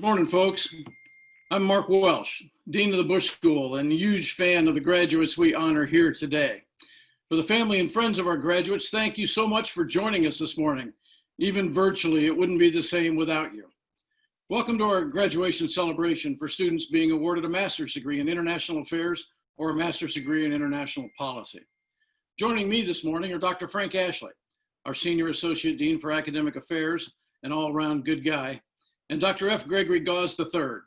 Morning, folks. I'm Mark Welsh, Dean of the Bush School and a huge fan of the graduates we honor here today. For the family and friends of our graduates, thank you so much for joining us this morning. Even virtually, it wouldn't be the same without you. Welcome to our graduation celebration for students being awarded a master's degree in international affairs or a master's degree in international policy. Joining me this morning are Dr. Frank Ashley, our Senior Associate Dean for Academic Affairs, an all-around good guy, and Dr. F. Gregory Gause III,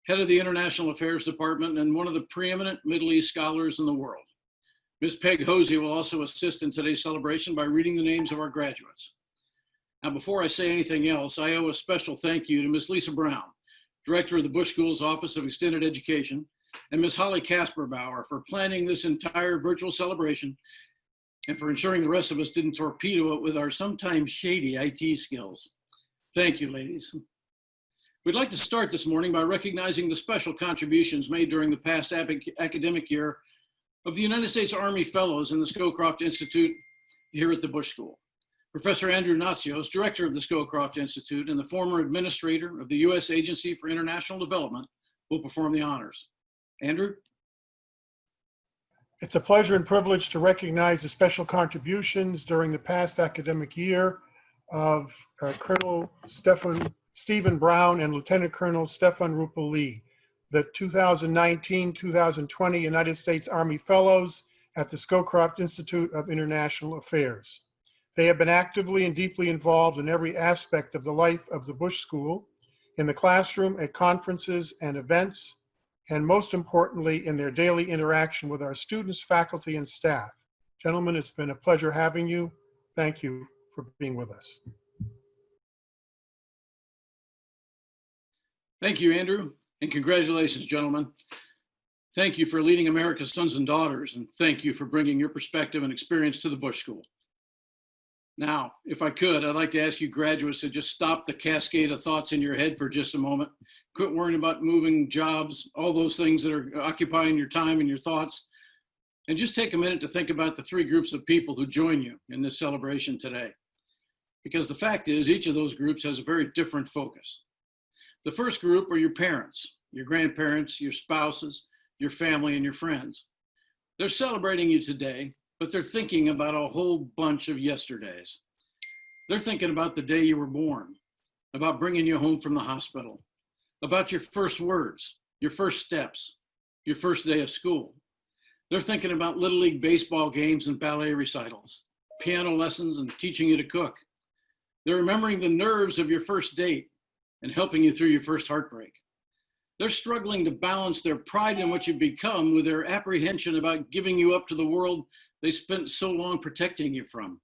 head of the International Affairs Department and one of the preeminent Middle East scholars in the world. Ms. Peg Hosey will also assist in today's celebration by reading the names of our graduates. Now, before I say anything else, I owe a special thank you to Ms. Lisa Brown, Director of the Bush School's Office of Extended Education, and Ms. Holly Kasperbauer for planning this entire virtual celebration and for ensuring the rest of us didn't torpedo it with our sometimes shady IT skills. Thank you, ladies. We'd like to start this morning by recognizing the special contributions made during the past academic year of the United States Army Fellows in the Scowcroft Institute here at the Bush School. Professor Andrew Natsios, director of the Scowcroft Institute and the former administrator of the U.S. Agency for International Development, will perform the honors. Andrew? It's a pleasure and privilege to recognize the special contributions during the past academic year of Colonel Stephen Brown and Lieutenant Colonel Stefan Rupel Lee, the 2019-2020 United States Army Fellows at the Scowcroft Institute of International Affairs. They have been actively and deeply involved in every aspect of the life of the Bush School, in the classroom, at conferences and events, and most importantly, in their daily interaction with our students, faculty, and staff. Gentlemen, it's been a pleasure having you. Thank you for being with us. Thank you, Andrew, and congratulations, gentlemen. Thank you for leading America's sons and daughters, and thank you for bringing your perspective and experience to the Bush School. Now, if I could, I'd like to ask you graduates to just stop the cascade of thoughts in your head for just a moment. Quit worrying about moving jobs, all those things that are occupying your time and your thoughts, and just take a minute to think about the three groups of people who join you in this celebration today. Because the fact is, each of those groups has a very different focus. The first group are your parents, your grandparents, your spouses, your family, and your friends. They're celebrating you today, but they're thinking about a whole bunch of yesterdays. They're thinking about the day you were born, about bringing you home from the hospital, about your first words, your first steps, your first day of school. They're thinking about Little League baseball games and ballet recitals, piano lessons, and teaching you to cook. They're remembering the nerves of your first date and helping you through your first heartbreak. They're struggling to balance their pride in what you've become with their apprehension about giving you up to the world they spent so long protecting you from.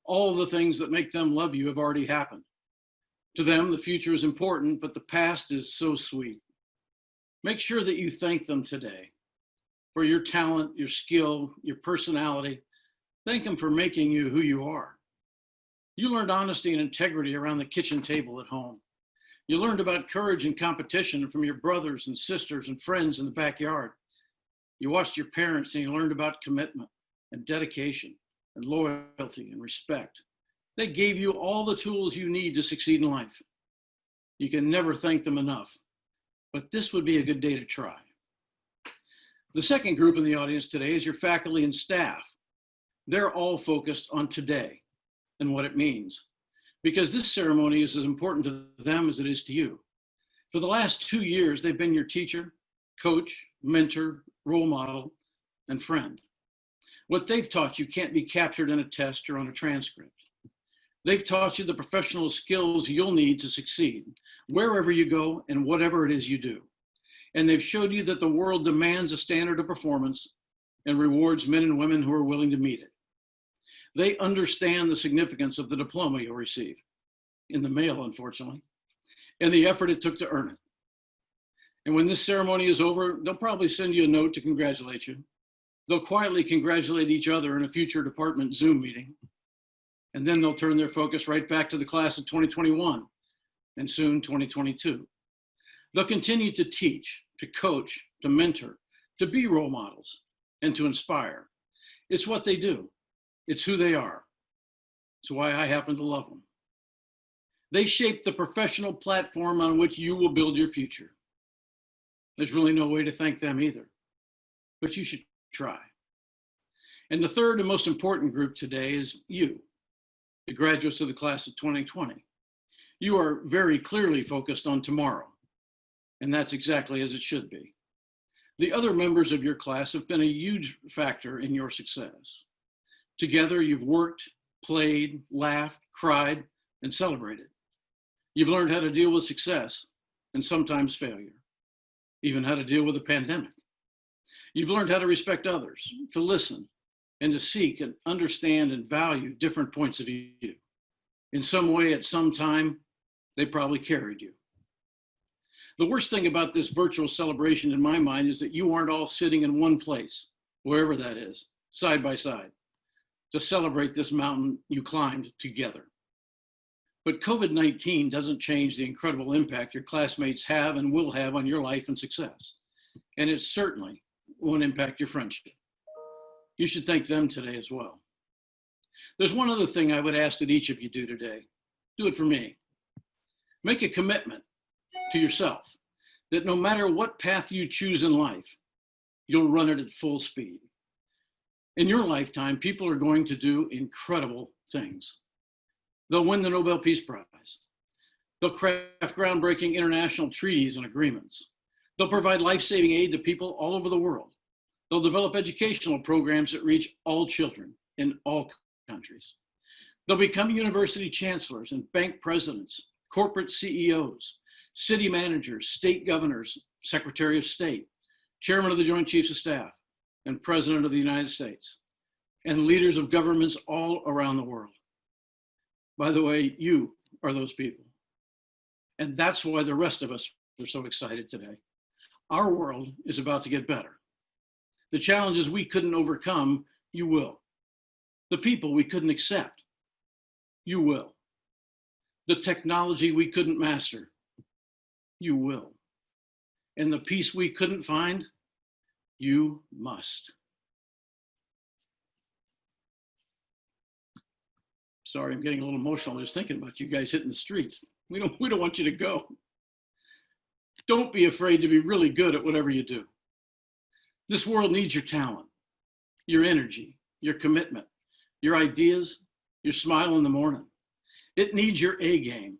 All the things that make them love you have already happened. To them, the future is important, but the past is so sweet. Make sure that you thank them today for your talent, your skill, your personality. Thank them for making you who you are. You learned honesty and integrity around the kitchen table at home. You learned about courage and competition from your brothers and sisters and friends in the backyard. You watched your parents and you learned about commitment and dedication and loyalty and respect. They gave you all the tools you need to succeed in life. You can never thank them enough, but this would be a good day to try. The second group in the audience today is your faculty and staff. They're all focused on today and what it means, because this ceremony is as important to them as it is to you. For the last 2 years, they've been your teacher, coach, mentor, role model, and friend. What they've taught you can't be captured in a test or on a transcript. They've taught you the professional skills you'll need to succeed, wherever you go and whatever it is you do. And they've showed you that the world demands a standard of performance and rewards men and women who are willing to meet it. They understand the significance of the diploma you'll receive, in the mail, unfortunately, and the effort it took to earn it. And when this ceremony is over, they'll probably send you a note to congratulate you. They'll quietly congratulate each other in a future department Zoom meeting. And then they'll turn their focus right back to the class of 2021 and soon 2022. They'll continue to teach, to coach, to mentor, to be role models, and to inspire. It's what they do. It's who they are. It's why I happen to love them. They shape the professional platform on which you will build your future. There's really no way to thank them either, but you should try. And the third and most important group today is you, the graduates of the class of 2020. You are very clearly focused on tomorrow, and that's exactly as it should be. The other members of your class have been a huge factor in your success. Together, you've worked, played, laughed, cried, and celebrated. You've learned how to deal with success and sometimes failure, even how to deal with a pandemic. You've learned how to respect others, to listen, and to seek and understand and value different points of view. In some way, at some time, they probably carried you. The worst thing about this virtual celebration in my mind is that you aren't all sitting in one place, wherever that is, side by side, to celebrate this mountain you climbed together. But COVID-19 doesn't change the incredible impact your classmates have and will have on your life and success. And it certainly won't impact your friendship. You should thank them today as well. There's one other thing I would ask that each of you do today. Do it for me. Make a commitment to yourself that no matter what path you choose in life, you'll run it at full speed. In your lifetime, people are going to do incredible things. They'll win the Nobel Peace Prize. They'll craft groundbreaking international treaties and agreements. They'll provide life-saving aid to people all over the world. They'll develop educational programs that reach all children in all countries. They'll become university chancellors and bank presidents, corporate CEOs, city managers, state governors, secretary of state, chairman of the Joint Chiefs of Staff, and president of the United States, and leaders of governments all around the world. By the way, you are those people. And that's why the rest of us are so excited today. Our world is about to get better. The challenges we couldn't overcome, you will. The people we couldn't accept, you will. The technology we couldn't master, you will. And the peace we couldn't find, you must. Sorry, I'm getting a little emotional just thinking about you guys hitting the streets. We don't want you to go. Don't be afraid to be really good at whatever you do. This world needs your talent, your energy, your commitment, your ideas, your smile in the morning. It needs your A game.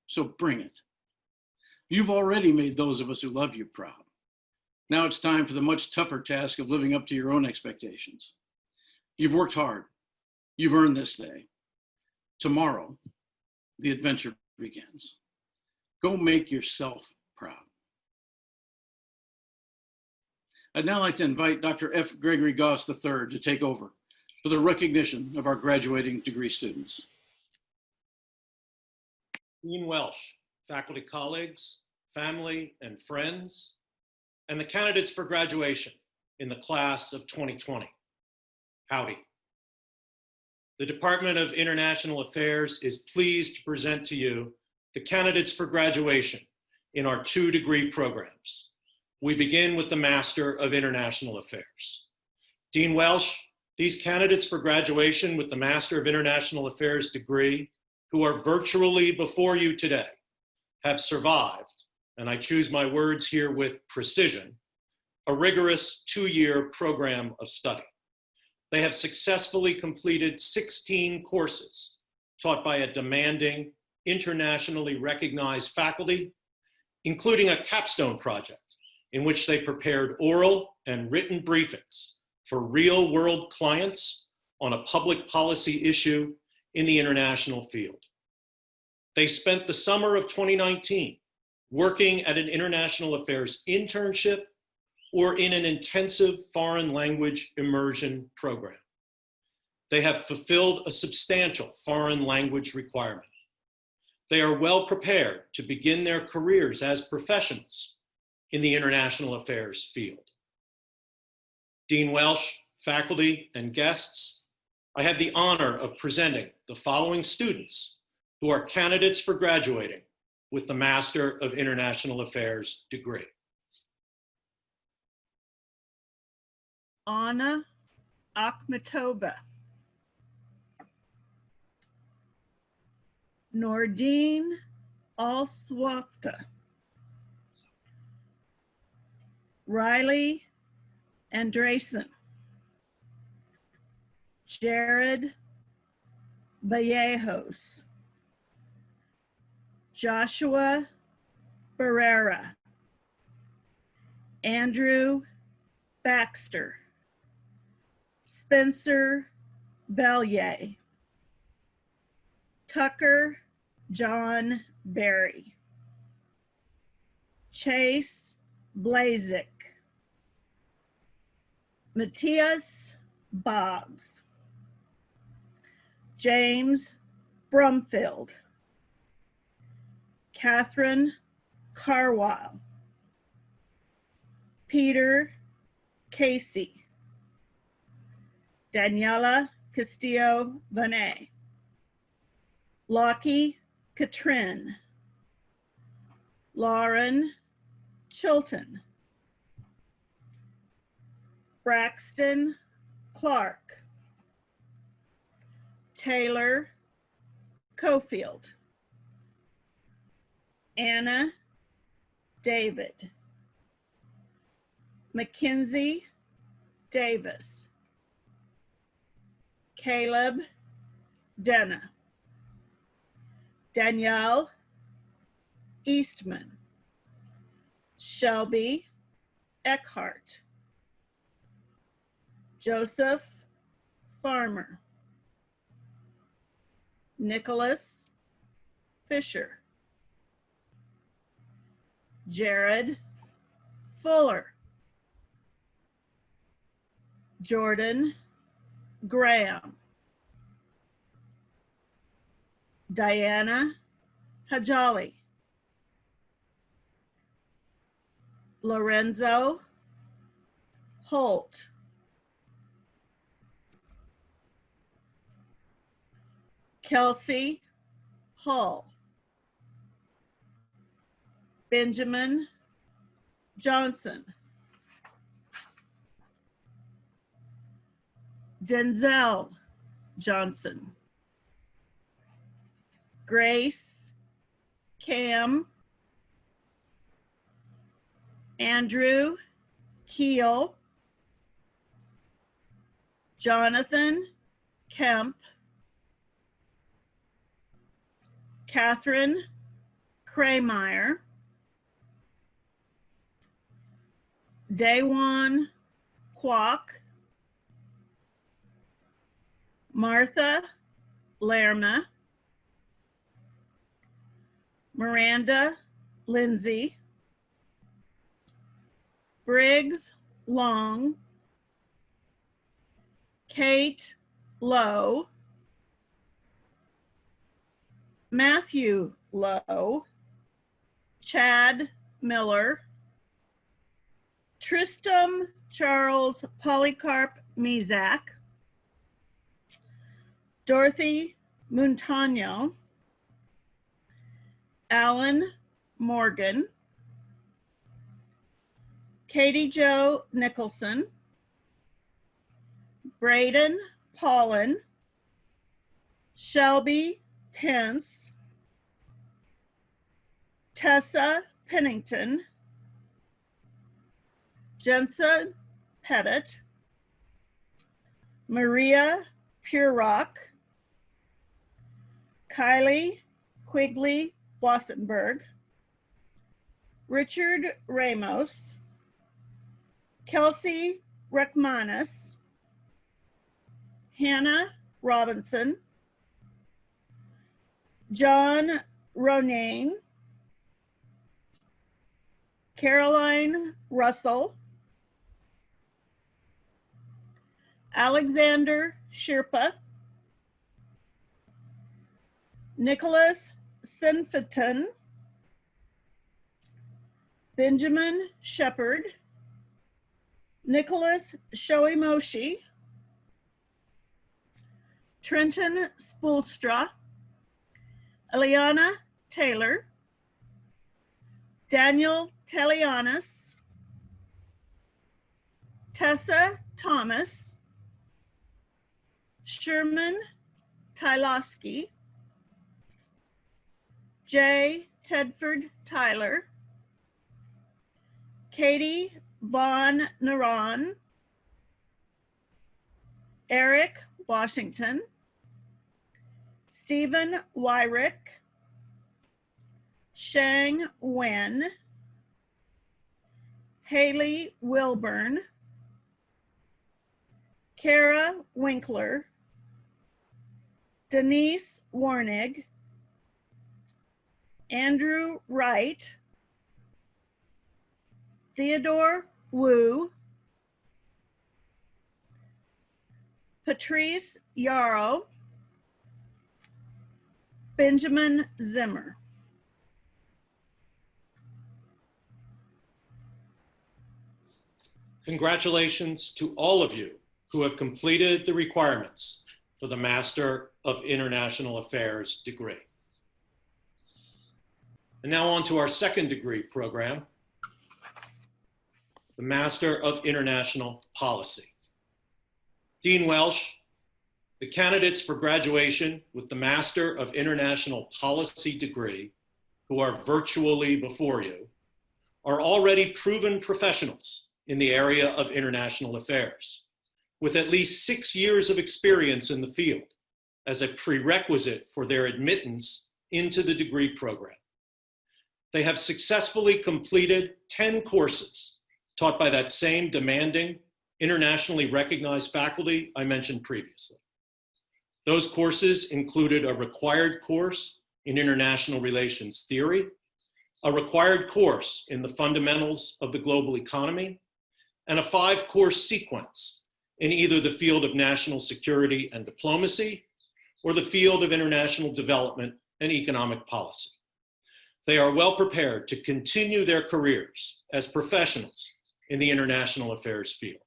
So bring it. You've already made those of us who love you proud. Now it's time for the much tougher task of living up to your own expectations. You've worked hard. You've earned this day. Tomorrow, the adventure begins. Go make yourself proud. I'd now like to invite Dr. F. Gregory Goss III to take over for the recognition of our graduating degree students. Dean Welsh, faculty colleagues, family and friends, and the candidates for graduation in the class of 2020. Howdy. The Department of International Affairs is pleased to present to you the candidates for graduation in our 2-degree programs. We begin with the Master of International Affairs. Dean Welsh, these candidates for graduation with the Master of International Affairs degree, who are virtually before you today, have survived, and I choose my words here with precision, a rigorous 2-year program of study. They have successfully completed 16 courses taught by a demanding, internationally recognized faculty, including a capstone project in which they prepared oral and written briefings for real-world clients on a public policy issue in the international field. They spent the summer of 2019 working at an international affairs internship or in an intensive foreign language immersion program. They have fulfilled a substantial foreign language requirement. They are well prepared to begin their careers as professionals in the international affairs field. Dean Welsh, faculty, and guests, I have the honor of presenting the following students who are candidates for graduating with the Master of International Affairs degree. Anna Akhmatova. Nordine Alswafta, Riley Andresen, Jared Vallejos, Joshua Barrera, Andrew Baxter, Spencer Bellier, Tucker John Berry, Chase Blazik, Matthias Boggs, James Brumfield, Catherine Carwile, Peter Casey, Daniela Castillo Bonet, Lockie Katrin, Lauren Chilton, Braxton Clark, Taylor Cofield, Anna David, Mackenzie Davis, Caleb Denna, Danielle Eastman, Shelby Eckhart, Joseph Farmer, Nicholas Fisher, Jared Fuller, Jordan Graham, Diana Hajali, Lorenzo Holt, Kelsey Hall, Benjamin Johnson, Denzel Johnson, Grace Cam, Andrew Keel, Jonathan Kemp, Catherine Kraymeyer, Daewon Kwok, Martha Lerma, Miranda Lindsay, Briggs Long, Kate Lowe, Matthew Lowe, Chad Miller, Tristram Charles Polycarp Mezak, Dorothy Montano, Alan Morgan, Katie Jo Nicholson, Braden Paulin, Shelby Pence, Tessa Pennington, Jensen Pettit, Maria Purock, Kylie Quigley Wassenberg, Richard Ramos, Kelsey Rekmanis, Hannah Robinson, John Ronayne, Caroline Russell, Alexander Sherpa, Nicholas Sinfiton, Benjamin Shepard, Nicholas Shoimoshi, Trenton Spoolstra, Eliana Taylor, Daniel Telianis, Tessa Thomas, Sherman Tylosky, J. Tedford Tyler, Katie Von Naran, Eric Washington, Stephen Wyrick, Shang Wen, Haley Wilburn, Kara Winkler, Denise Warnig, Andrew Wright, Theodore Wu, Patrice Yarrow, Benjamin Zimmer. Congratulations to all of you who have completed the requirements for the Master of International Affairs degree. And now on to our second degree program, the Master of International Policy. Dean Welsh, the candidates for graduation with the Master of International Policy degree, who are virtually before you, are already proven professionals in the area of international affairs, with at least 6 years of experience in the field as a prerequisite for their admittance into the degree program. They have successfully completed 10 courses taught by that same demanding, internationally recognized faculty I mentioned previously. Those courses included a required course in international relations theory, a required course in the fundamentals of the global economy, and a 5-course sequence in either the field of national security and diplomacy or the field of international development and economic policy. They are well prepared to continue their careers as professionals in the international affairs field.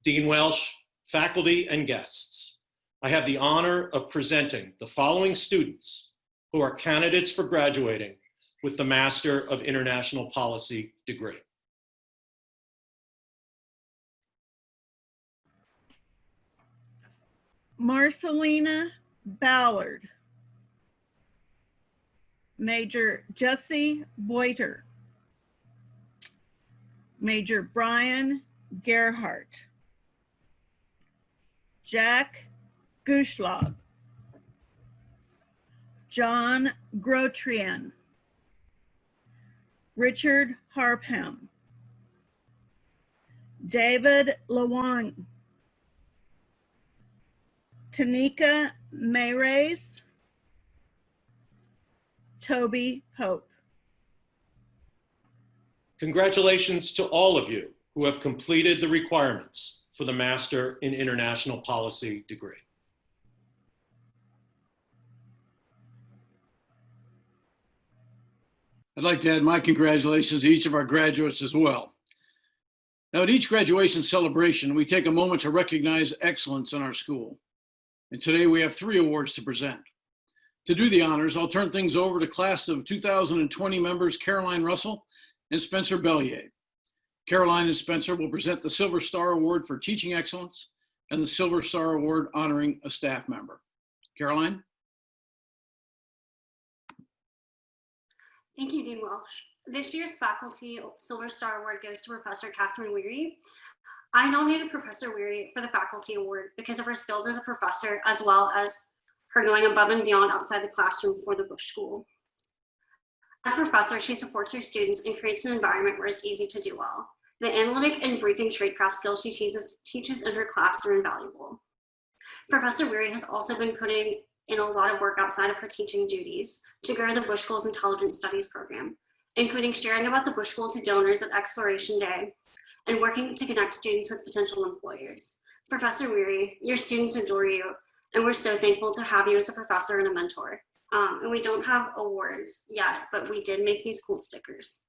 Dean Welsh, faculty, and guests, I have the honor of presenting the following students who are candidates for graduating with the Master of International Policy degree. Marcelina Ballard, Major Jesse Boiter, Major Brian Gerhardt, Jack Guschlag, John Grotrian, Richard Harpham, David Lawang, Tanika Mayrays, Toby Pope. Congratulations to all of you who have completed the requirements for the Master in International Policy degree. I'd like to add my congratulations to each of our graduates as well. Now, at each graduation celebration, we take a moment to recognize excellence in our school. And today we have 3 awards to present. To do the honors, I'll turn things over to class of 2020 members Caroline Russell and Spencer Bellier. Caroline and Spencer will present the Silver Star Award for Teaching Excellence and the Silver Star Award honoring a staff member. Caroline? Thank you, Dean Welsh. This year's Faculty Silver Star Award goes to Professor Catherine Weary. I nominated Professor Weary for the Faculty Award because of her skills as a professor, as well as her going above and beyond outside the classroom for the Bush School. As a professor, she supports her students and creates an environment where it's easy to do well. The analytic and briefing tradecraft skills she teaches in her class are invaluable. Professor Weary has also been putting in a lot of work outside of her teaching duties to grow the Bush School's Intelligence Studies program, including sharing about the Bush School to donors at Exploration Day and working to connect students with potential employers. Professor Weary, your students adore you, and we're so thankful to have you as a professor and a mentor. And we don't have awards yet, but we did make these cool stickers.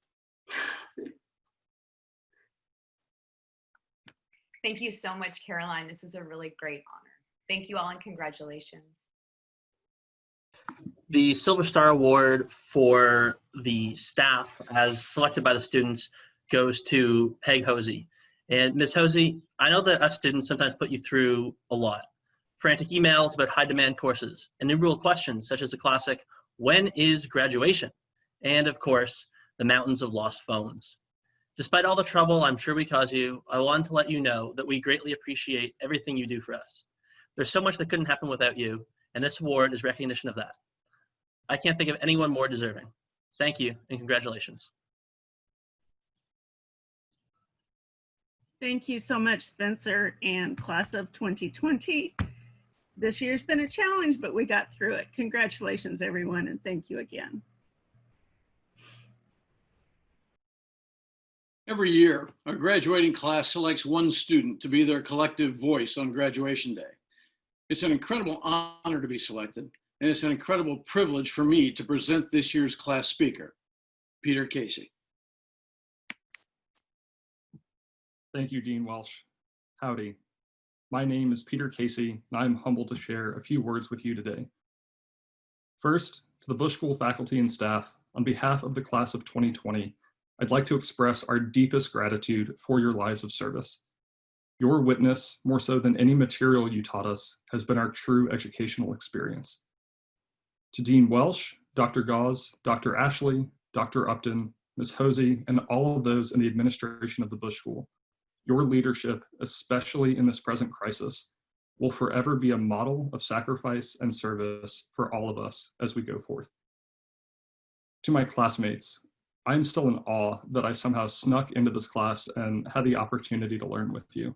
Thank you so much, Caroline. This is a really great honor. Thank you all and congratulations. The Silver Star Award for the staff as selected by the students goes to Peg Hosey. And Ms. Hosey, I know that us students sometimes put you through a lot. Frantic emails about high demand courses and new rule questions such as the classic, when is graduation? And of course, the mountains of lost phones. Despite all the trouble I'm sure we cause you, I want to let you know that we greatly appreciate everything you do for us. There's so much that couldn't happen without you, and this award is recognition of that. I can't think of anyone more deserving. Thank you, and congratulations. Thank you so much, Spencer and class of 2020. This year's been a challenge, but we got through it. Congratulations, everyone, and thank you again. Every year, our graduating class selects one student to be their collective voice on graduation day. It's an incredible honor to be selected, and it's an incredible privilege for me to present this year's class speaker, Peter Casey. Thank you, Dean Welsh. Howdy. My name is Peter Casey, and I'm humbled to share a few words with you today. First, to the Bush School faculty and staff, on behalf of the class of 2020, I'd like to express our deepest gratitude for your lives of service. Your witness, more so than any material you taught us, has been our true educational experience. To Dean Welsh, Dr. Gause, Dr. Ashley, Dr. Upton, Ms. Hosey, and all of those in the administration of the Bush School, your leadership, especially in this present crisis, will forever be a model of sacrifice and service for all of us as we go forth. To my classmates, I am still in awe that I somehow snuck into this class and had the opportunity to learn with you.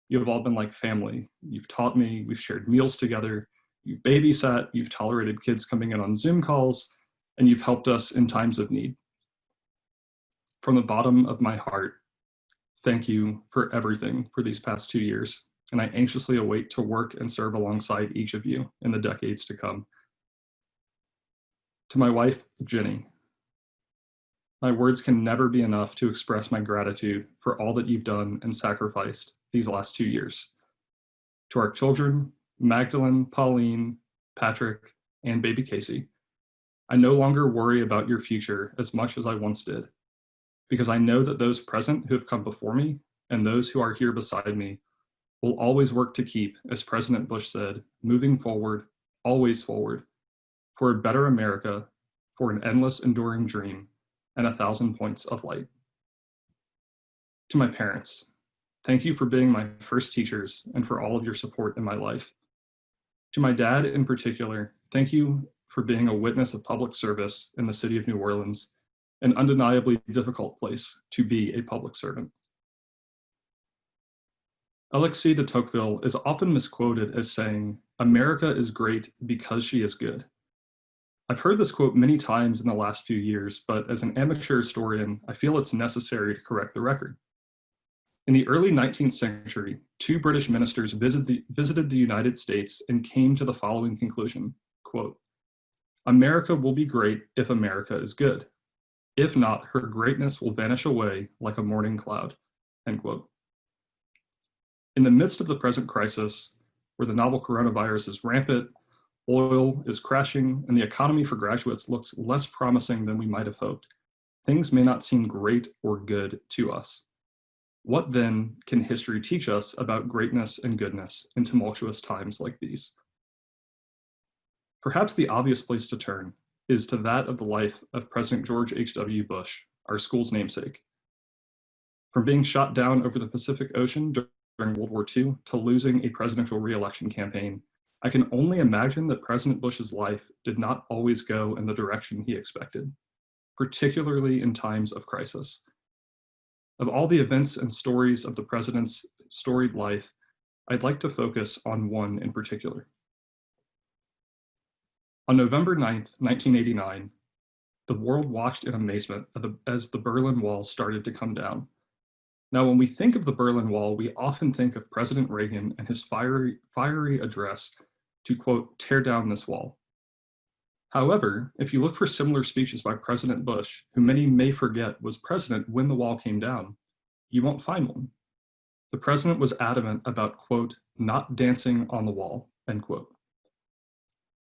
You have all been like family. You've taught me, we've shared meals together, you've babysat, you've tolerated kids coming in on Zoom calls, and you've helped us in times of need. From the bottom of my heart, thank you for everything for these past 2 years, and I anxiously await to work and serve alongside each of you in the decades to come. To my wife, Jenny, my words can never be enough to express my gratitude for all that you've done and sacrificed these last 2 years. To our children, Magdalene, Pauline, Patrick, and baby Casey, I no longer worry about your future as much as I once did, because I know that those present who have come before me and those who are here beside me will always work to keep, as President Bush said, moving forward, always forward, for a better America, for an endless enduring dream, and 1,000 points of light. To my parents, thank you for being my first teachers and for all of your support in my life. To my dad in particular, thank you for being a witness of public service in the city of New Orleans, an undeniably difficult place to be a public servant. Alexis de Tocqueville is often misquoted as saying, "America is great because she is good." I've heard this quote many times in the last few years, but as an amateur historian, I feel it's necessary to correct the record. In the early 19th century, 2 British ministers visited the United States and came to the following conclusion, quote, "America will be great if America is good. If not, her greatness will vanish away like a morning cloud," end quote. In the midst of the present crisis, where the novel coronavirus is rampant, oil is crashing, and the economy for graduates looks less promising than we might have hoped, things may not seem great or good to us. What then can history teach us about greatness and goodness in tumultuous times like these? Perhaps the obvious place to turn is to that of the life of President George H.W. Bush, our school's namesake. From being shot down over the Pacific Ocean during World War II to losing a presidential re-election campaign, I can only imagine that President Bush's life did not always go in the direction he expected, particularly in times of crisis. Of all the events and stories of the president's storied life, I'd like to focus on one in particular. On November 9th, 1989, the world watched in amazement as the Berlin Wall started to come down. Now, when we think of the Berlin Wall, we often think of President Reagan and his fiery address to, quote, "tear down this wall." However, if you look for similar speeches by President Bush, who many may forget was president when the wall came down, you won't find one. The president was adamant about, quote, "not dancing on the wall," end quote.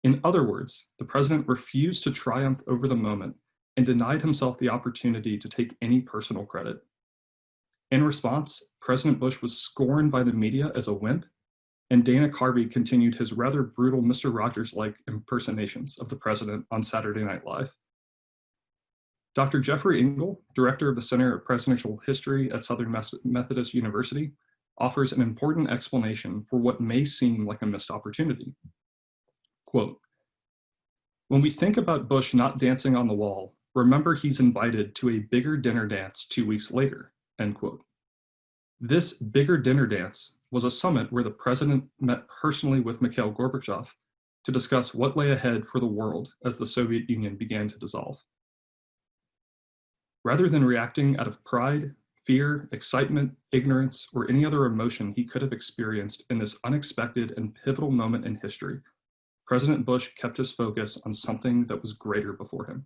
In other words, the president refused to triumph over the moment and denied himself the opportunity to take any personal credit. In response, President Bush was scorned by the media as a wimp, and Dana Carvey continued his rather brutal Mr. Rogers-like impersonations of the president on Saturday Night Live. Dr. Jeffrey Engel, director of the Center of Presidential History at Southern Methodist University, offers an important explanation for what may seem like a missed opportunity. Quote, "When we think about Bush not dancing on the wall, remember he's invited to a bigger dinner dance 2 weeks later," end quote. This bigger dinner dance was a summit where the president met personally with Mikhail Gorbachev to discuss what lay ahead for the world as the Soviet Union began to dissolve. Rather than reacting out of pride, fear, excitement, ignorance, or any other emotion he could have experienced in this unexpected and pivotal moment in history, President Bush kept his focus on something that was greater before him.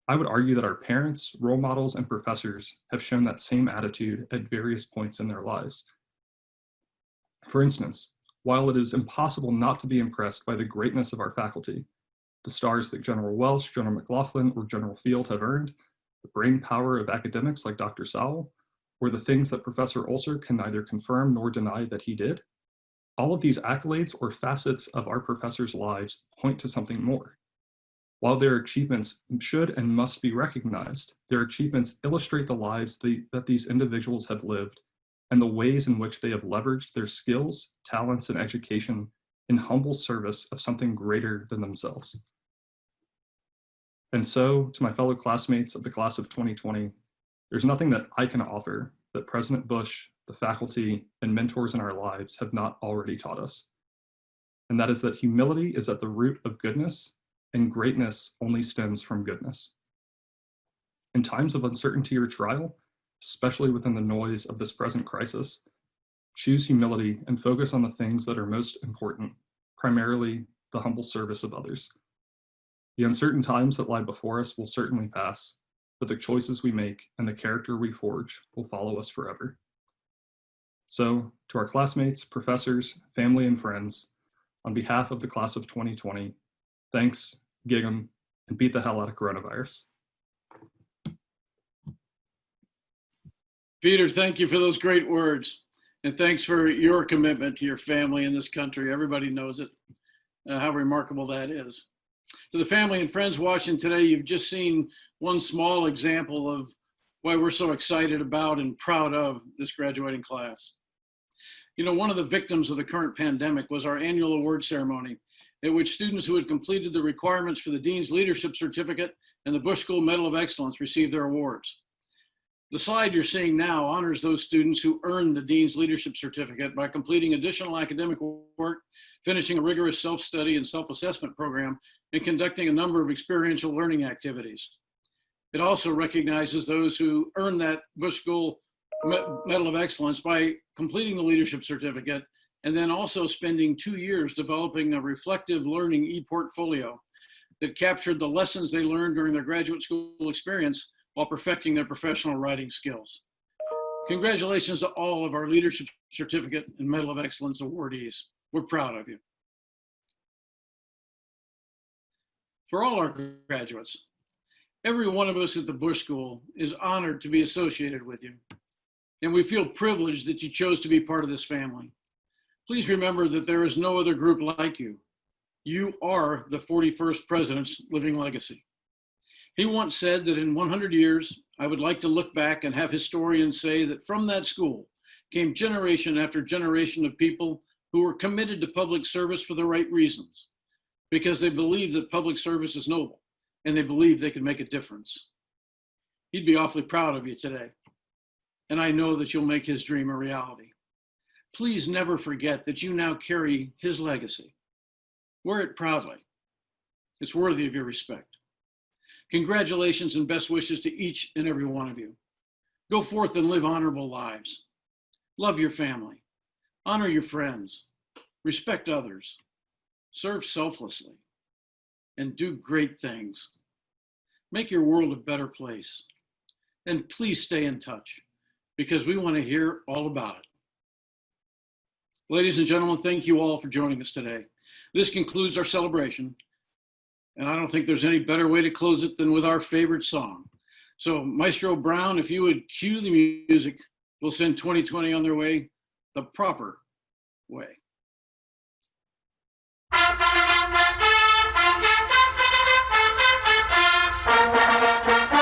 I would argue that our parents, role models, and professors have shown that same attitude at various points in their lives. For instance, while it is impossible not to be impressed by the greatness of our faculty, the stars that General Welsh, General McLaughlin, or General Field have earned, the brain power of academics like Dr. Sowell, or the things that Professor Ulcer can neither confirm nor deny that he did, all of these accolades or facets of our professors' lives point to something more. While their achievements should and must be recognized, their achievements illustrate the lives that these individuals have lived and the ways in which they have leveraged their skills, talents, and education in humble service of something greater than themselves. And so, to my fellow classmates of the class of 2020, there's nothing that I can offer that President Bush, the faculty, and mentors in our lives have not already taught us. And that is that humility is at the root of goodness, and greatness only stems from goodness. In times of uncertainty or trial, especially within the noise of this present crisis, choose humility and focus on the things that are most important, primarily the humble service of others. The uncertain times that lie before us will certainly pass, but the choices we make and the character we forge will follow us forever. So, to our classmates, professors, family, and friends, on behalf of the class of 2020, thanks, gig 'em, and beat the hell out of coronavirus. Peter, thank you for those great words. And thanks for your commitment to your family in this country. Everybody knows it, how remarkable that is. To the family and friends watching today, you've just seen one small example of why we're so excited about and proud of this graduating class. You know, one of the victims of the current pandemic was our annual award ceremony, at which students who had completed the requirements for the Dean's Leadership Certificate and the Bush School Medal of Excellence received their awards. The slide you're seeing now honors those students who earned the Dean's Leadership Certificate by completing additional academic work, finishing a rigorous self-study and self-assessment program, and conducting a number of experiential learning activities. It also recognizes those who earned that Bush School Medal of Excellence by completing the Leadership Certificate and then also spending 2 years developing a reflective learning e-portfolio that captured the lessons they learned during their graduate school experience while perfecting their professional writing skills. Congratulations to all of our Leadership Certificate and Medal of Excellence awardees. We're proud of you. For all our graduates, every one of us at the Bush School is honored to be associated with you, and we feel privileged that you chose to be part of this family. Please remember that there is no other group like you. You are the 41st president's living legacy. He once said that in 100 years, I would like to look back and have historians say that from that school came generation after generation of people who were committed to public service for the right reasons, because they believed that public service is noble and they believed they could make a difference. He'd be awfully proud of you today, and I know that you'll make his dream a reality. Please never forget that you now carry his legacy. Wear it proudly. It's worthy of your respect. Congratulations and best wishes to each and every one of you. Go forth and live honorable lives. Love your family. Honor your friends. Respect others. Serve selflessly. And do great things. Make your world a better place. And please stay in touch, because we want to hear all about it. Ladies and gentlemen, thank you all for joining us today. This concludes our celebration, and I don't think there's any better way to close it than with our favorite song. So Maestro Brown, if you would cue the music, we'll send 2020 on their way the proper way. Thank you.